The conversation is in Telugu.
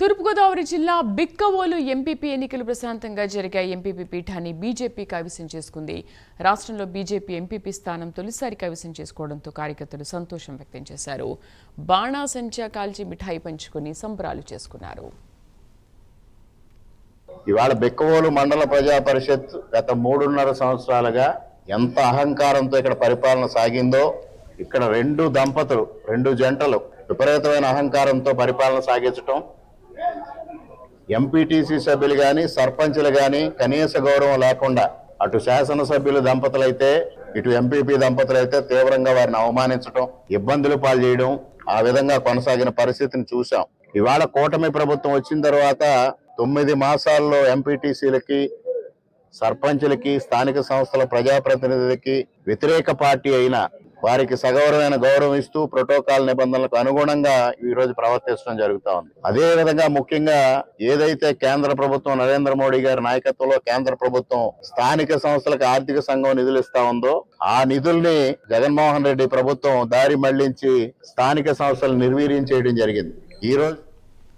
తూర్పుగోదావరి జిల్లా బిక్కవోలు ఎంపీపీ ఎన్నికలు ప్రశాంతంగా జరిగాయి. ఎంపీపీ పీఠాన్ని బీజేపీ కైవసం చేసుకుంది. రాష్ట్రంలో బీజేపీ ఎంపీపీ స్థానం తొలిసారి కైవసం చేసుకోవడంతో కార్యకర్తలు సంతోషం వ్యక్తం చేశారు. బాణాసంచా కాల్చి మిఠాయి పంచుకుని సంబరాలు చేసుకున్నారు. ఇవాళ బిక్కవోలు మండల ప్రజా పరిషత్ గత 3.5 సంవత్సరాలుగా ఎంత అహంకారంతో ఇక్కడ పరిపాలన సాగిందో, ఇక్కడ రెండు జంటలు విపరీతమైన అహంకారంతో పరిపాలన సాగించటం, ఎంపీటీసీ సభ్యులు కానీ సర్పంచులు కానీ కనీస గౌరవం లేకుండా అటు శాసనసభ్యులు దంపతులైతే ఇటు ఎంపీపీ దంపతులైతే తీవ్రంగా వారిని అవమానించడం, ఇబ్బందులు పాలు చేయడం, ఆ విధంగా కొనసాగిన పరిస్థితిని చూసాం. ఇవాళ కూటమి ప్రభుత్వం వచ్చిన తర్వాత 9 మాసాల్లో ఎంపీటీసీలకి, సర్పంచులకి, స్థానిక సంస్థల ప్రజాప్రతినిధులకి వ్యతిరేక పార్టీ అయినా వారికి సగౌరవమైన గౌరవం ఇస్తూ ప్రోటోకాల్ నిబంధనలకు అనుగుణంగా ఈ రోజు ప్రవర్తించడం జరుగుతూ ఉంది. అదే విధంగా ముఖ్యంగా ఏదైతే కేంద్ర ప్రభుత్వం నరేంద్ర మోడీ గారి నాయకత్వంలో కేంద్ర ప్రభుత్వం స్థానిక సంస్థలకు ఆర్థిక సంఘం నిధులు ఇస్తా ఉందో, ఆ నిధుల్ని జగన్మోహన్ రెడ్డి ప్రభుత్వం దారి మళ్లించి స్థానిక సంస్థలు నిర్వీర్యం చేయడం జరిగింది. ఈ రోజు